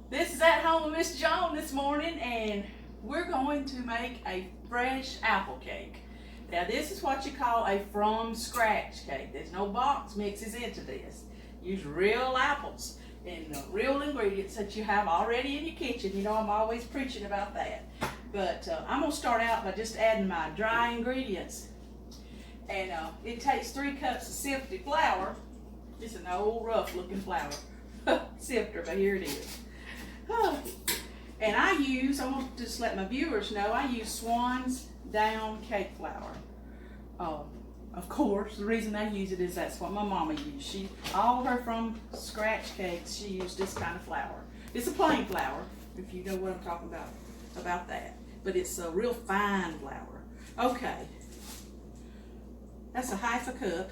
This is At Home with Miss Joan this morning, and we're going to make a fresh apple cake. Now this is what you call a from scratch cake. There's no box mixes into this. Use real apples and real ingredients that you have already in your kitchen. You know I'm always preaching about that. But I'm going to start out by just adding my dry ingredients. And it takes 3 cups of sifted flour. It's an old rough looking flour sifter, but here it is. And I'm going to just let my viewers know, I use Swann's down cake flour. Of course, the reason I use it is that's what my mama used. All her from scratch cakes, she used this kind of flour. It's a plain flour, if you know what I'm talking about that. But it's a real fine flour. Okay, that's a half a cup.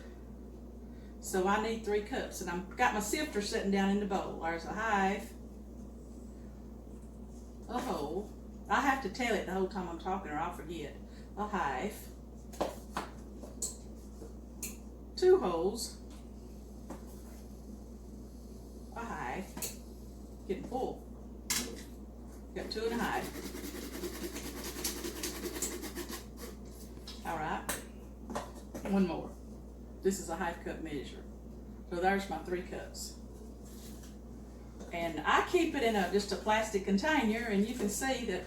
So I need 3 cups, and I've got my sifter sitting down in the bowl. There's a half. A whole. I have to tell it the whole time I'm talking or I'll forget. A half. 2 wholes. A half. Getting full. Got 2 1/2. Alright. 1 more. This is a half cup measure. So there's my 3 cups. And I keep it in just a plastic container, and you can see that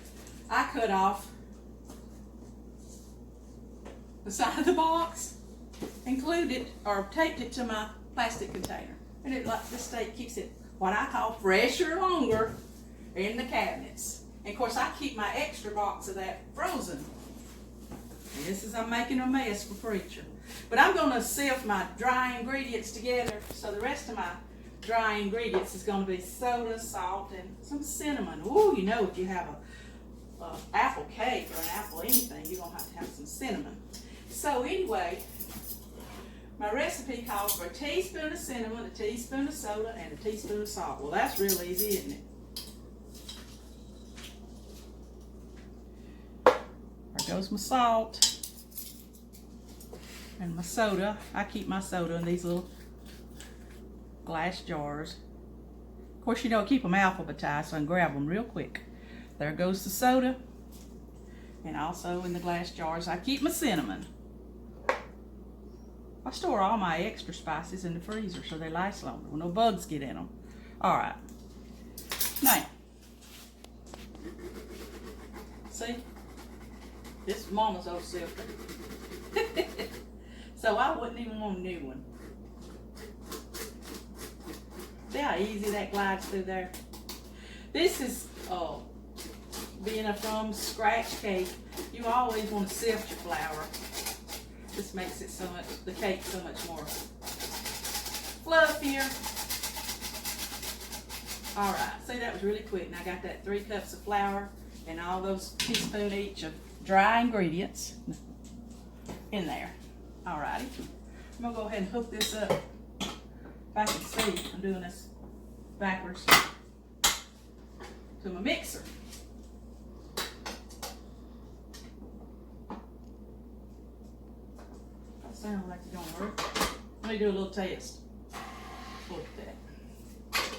I cut off the side of the box, included or taped it to my plastic container. And it like this state keeps it what I call fresher longer in the cabinets. And of course I keep my extra box of that frozen. And this is I'm making a mess for preacher. But I'm gonna sift my dry ingredients together, so the rest of my dry ingredients is going to be soda, salt, and some cinnamon. Ooh, you know if you have a apple cake or an apple anything, you're going to have some cinnamon. So anyway, my recipe calls for a teaspoon of cinnamon, a teaspoon of soda, and a teaspoon of salt. Well, that's real easy, isn't it? There goes my salt and my soda. I keep my soda in these little glass jars. Of course, you know, keep them alphabetized so I can grab them real quick. There goes the soda. And also in the glass jars, I keep my cinnamon. I store all my extra spices in the freezer so they last longer when no bugs get in them. Alright. Now, see? This is Mama's old sifter. So I wouldn't even want a new one. See how easy that glides through there? This is being a from scratch cake. You always want to sift your flour. This makes it the cake so much more fluffier. All right, see that was really quick. And I got that 3 cups of flour and all those teaspoon each of dry ingredients in there. All righty, I'm gonna go ahead and hook this up. If I can see, I'm doing this backwards to my mixer. That sounds like it's gonna work. Let me do a little test. Look at that.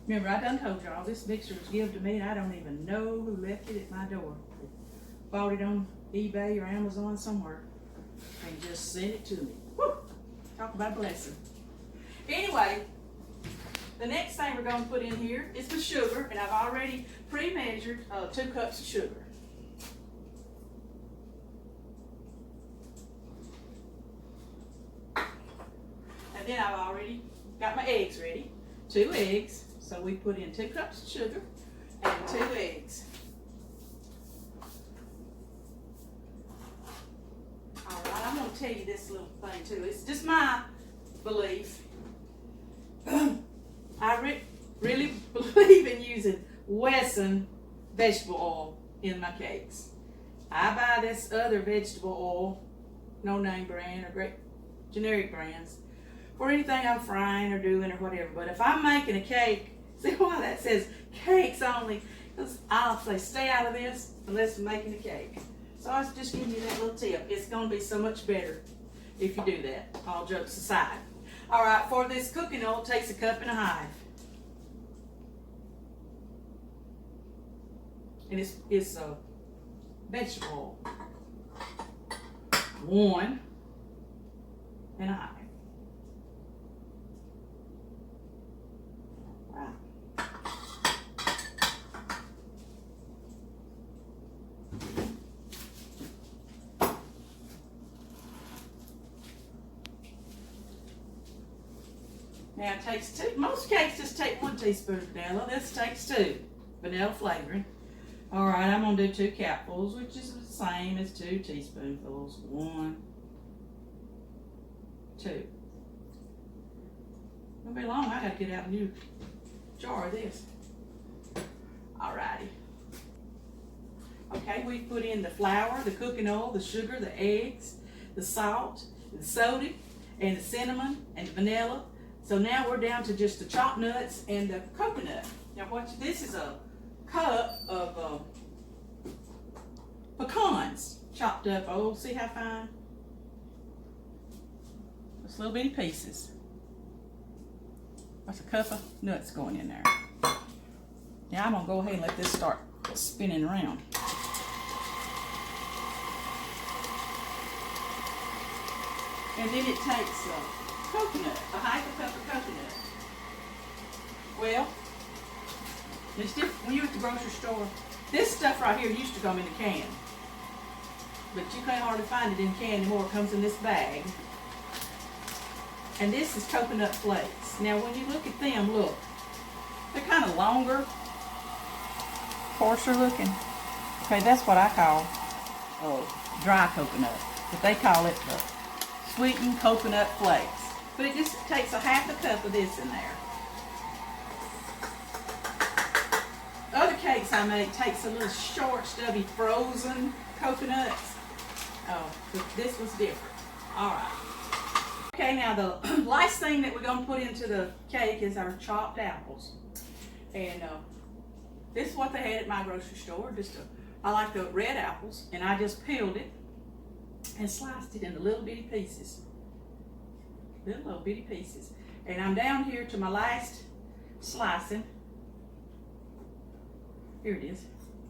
Remember, I done told y'all this mixer was given to me, and I don't even know who left it at my door. Bought it on eBay or Amazon somewhere, and just sent it to me. Woo! Talk about a blessing. Anyway, the next thing we're going to put in here is the sugar, and I've already pre-measured 2 cups of sugar. And then I've already got my eggs ready. 2 eggs, so we put in 2 cups of sugar and 2 eggs. All right, I'm going to tell you this little thing too. It's just my belief. I really believe in using Wesson vegetable oil in my cakes. I buy this other vegetable oil, no name brand or great generic brands, for anything I'm frying or doing or whatever. But if I'm making a cake, see why that says cakes only? Because I'll say stay out of this unless I'm making a cake. So I was just giving you that little tip. It's going to be so much better if you do that, all jokes aside. All right, for this cooking oil, it takes 1.5 cups. and it's vegetable oil. 1 1/2. Right. Now it takes 2. Most cakes just take 1 teaspoon of vanilla. This takes 2. Vanilla flavoring. Alright, I'm going to do 2 capfuls, which is the same as 2 teaspoonfuls. 1, 2. Won't be long. I got to get out a new jar of this. Alrighty. Okay, we put in the flour, the cooking oil, the sugar, the eggs, the salt, the soda, and the cinnamon, and the vanilla. So now we're down to just the chopped nuts and the coconut. Now watch, this is a cup of pecans chopped up. Oh, see how fine? Just little bitty pieces. That's a cup of nuts going in there. Now I'm gonna go ahead and let this start spinning around. And then it takes coconut, a 1/2 cup of coconut. Well, it's different when you're at the grocery store. This stuff right here used to come in a can, but you can't hardly find it in a can anymore. It comes in this bag. And this is coconut flakes. Now when you look at them, look, they're kind of longer, coarser looking. Okay, that's what I call dry coconut, but they call it the sweetened coconut flakes. But it just takes a 1/2 cup of this in there. Other cakes I make takes a little short, stubby, frozen coconuts. Oh, but this was different. All right. Okay, now the last thing that we're going to put into the cake is our chopped apples. And this is what they had at my grocery store. I like the red apples, and I just peeled it and sliced it into little bitty pieces. Little bitty pieces. And I'm down here to my last slicing. Here it is.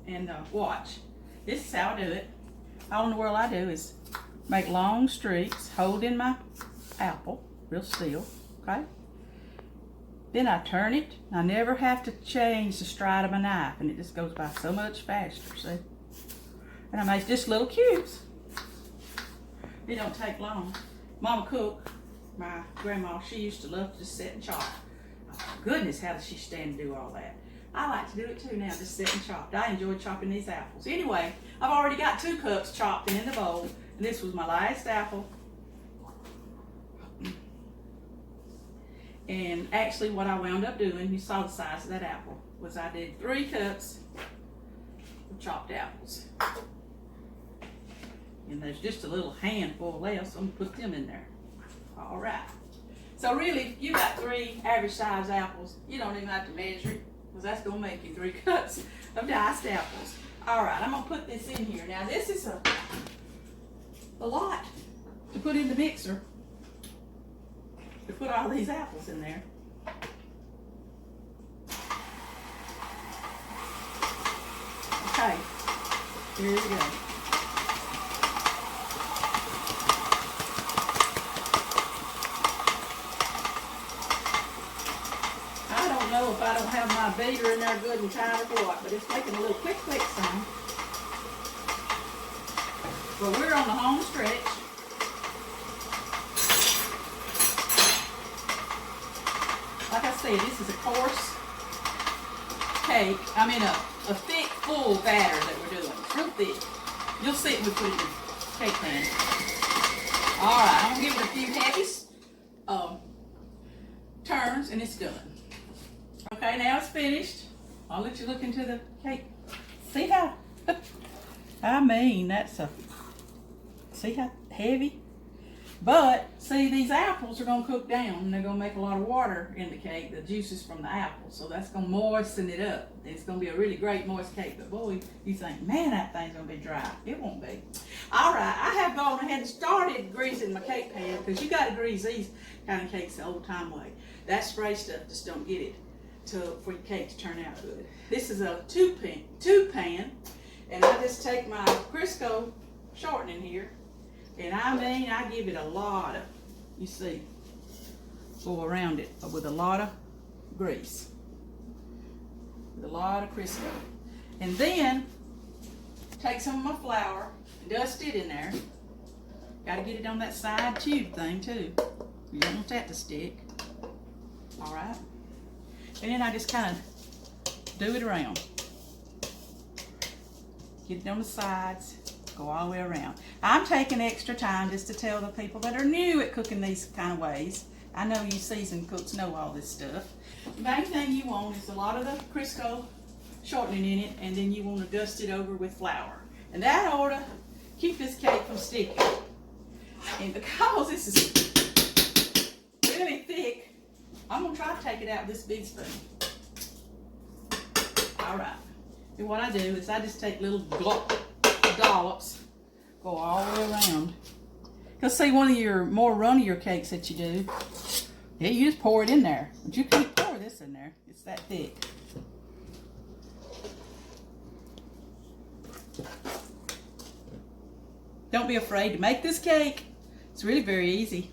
And watch. This is how I do it. All in the world I do is make long streaks, hold in my apple real still, okay? Then I turn it. I never have to change the stride of my knife, and it just goes by so much faster, see? And I make just little cubes. It don't take long. Mama Cook, my grandma, she used to love to just sit and chop. Oh, goodness, how does she stand and do all that? I like to do it too now, just sit and chop. I enjoy chopping these apples. Anyway, I've already got 2 cups chopped and in the bowl, and this was my last apple. And actually what I wound up doing, you saw the size of that apple, was I did 3 cups of chopped apples. And there's just a little handful left, so I'm gonna put them in there. All right. So really, if you got 3 average size apples, you don't even have to measure it, because that's gonna make you 3 cups of diced apples. All right, I'm gonna put this in here. Now this is a lot to put in the mixer, to put all these apples in there. Okay, here we go. I don't know if I don't have my beater in there good and tight or what, but it's making a little quick sound. But we're on the home stretch. Like I said, this is a coarse cake. I mean a thick, full batter that we're doing. It's real thick. You'll see it when we put it in the cake pan. Alright, I'm going to give it a few heavy turns and it's done. Okay, now it's finished. I'll let you look into the cake. See how, I mean, see how heavy? But, see, these apples are going to cook down, and they're going to make a lot of water in the cake, the juices from the apples. So that's going to moisten it up. It's going to be a really great moist cake. But, boy, you think, man, that thing's going to be dry. It won't be. All right, I have gone ahead and started greasing my cake pan, because you got to grease these kind of cakes the old-time way. That spray stuff just don't get it for your cake to turn out good. This is a two pan, and I just take my Crisco shortening here, and I give it a lot of, you see, go around it with a lot of grease, with a lot of Crisco, and then take some of my flour, dust it in there. Got to get it on that side tube thing too. You don't want that to stick. All right. And then I just kind of do it around. Get it on the sides, go all the way around. I'm taking extra time just to tell the people that are new at cooking these kind of ways. I know you seasoned cooks know all this stuff. The main thing you want is a lot of the Crisco shortening in it, and then you want to dust it over with flour. And that ought to keep this cake from sticking. And because this is really thick, I'm going to try to take it out with this big spoon. Alright. And what I do is I just take little dollops, go all the way around. Because see, one of your more runnier cakes that you do, yeah, you just pour it in there. But you can't pour this in there. It's that thick. Don't be afraid to make this cake. It's really very easy.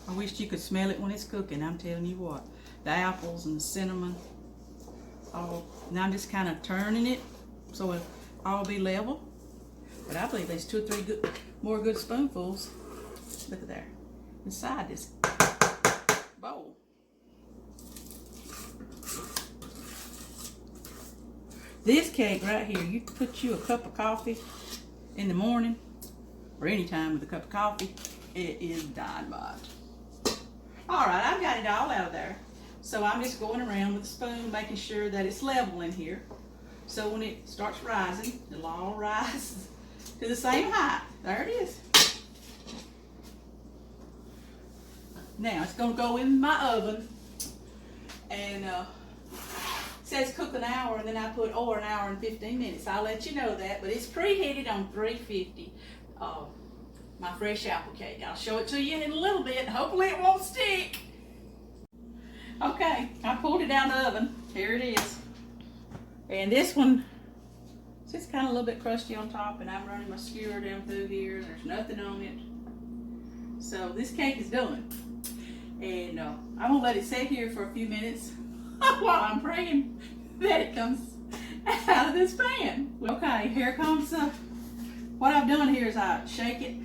I wish you could smell it when it's cooking. I'm telling you what. The apples and the cinnamon. Oh, and I'm just kind of turning it so it all be level. But I believe there's 2 or 3 more good spoonfuls. Look at there. Inside this bowl. This cake right here, you put you a cup of coffee in the morning or any time with a cup of coffee, it is dynamite. Alright, I've got it all out of there. So I'm just going around with a spoon, making sure that it's level in here. So when it starts rising, it'll all rise to the same height. There it is. Now it's going to go in my oven, and it says cook an hour, and then I put an hour and 15 minutes. I'll let you know that, but it's preheated on 350. My fresh apple cake. I'll show it to you in a little bit. Hopefully it won't stick. Okay, I pulled it out of the oven. Here it is. And this one, it's kind of a little bit crusty on top, and I'm running my skewer down through here. There's nothing on it. So this cake is done. And I'm going to let it sit here for a few minutes while I'm praying that it comes out of this pan. Okay, here comes what I've done here is I shake it.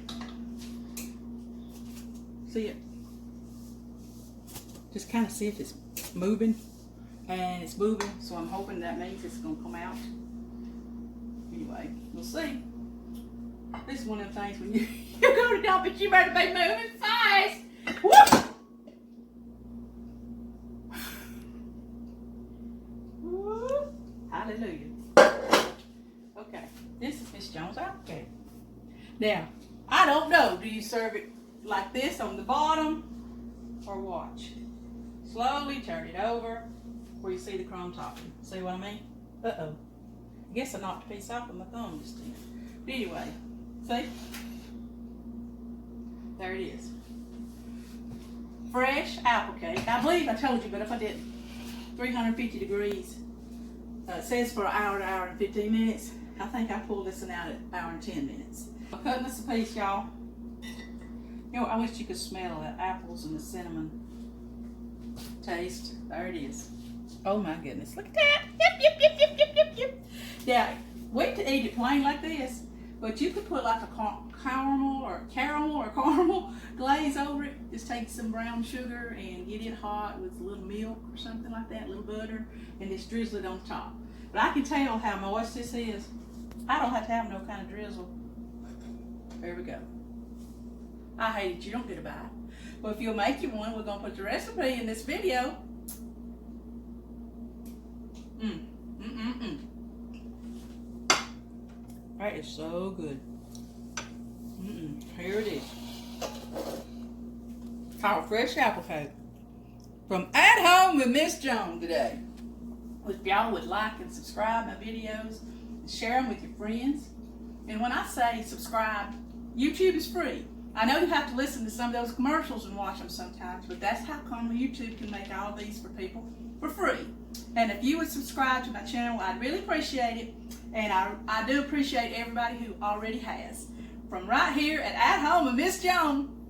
See it? Just kind of see if it's moving. And it's moving, so I'm hoping that means it's going to come out. Anyway, we'll see. This is one of the things when you go to dump it, you better be moving fast. Woo! Hallelujah. Okay, this is Miss Jones' apple cake. Now, I don't know, do you serve it like this on the bottom, or watch? Slowly turn it over where you see the crumb topping. See what I mean? Uh-oh. I guess I knocked a piece off of my thumb just then. But anyway, see? There it is. Fresh apple cake. I believe I told you, but if I didn't, 350 degrees. It says for an hour to hour and 15 minutes. I think I pulled this one out at an hour and 10 minutes. I'm cutting this a piece, y'all. You know, I wish you could smell the apples and the cinnamon taste. There it is. Oh my goodness, look at that. Yep. Yeah, wait to eat it plain like this, but you could put like a caramel glaze over it. Just take some brown sugar and get it hot with a little milk or something like that, a little butter, and just drizzle it on top. But I can tell how moist this is. I don't have to have no kind of drizzle. There we go. I hate it, you don't get a bite. Well, if you'll make you one, we're going to put the recipe in this video. That is so good. Here it is. Our fresh apple cake from At Home with Miss Jones today. if y'all would like and subscribe my videos, and share them with your friends. And when I say subscribe, YouTube is free. I know you have to listen to some of those commercials and watch them sometimes, but that's how come YouTube can make all these for people for free. And if you would subscribe to my channel, I'd really appreciate it. And I do appreciate everybody who already has. From right here at Home with Miss Joan.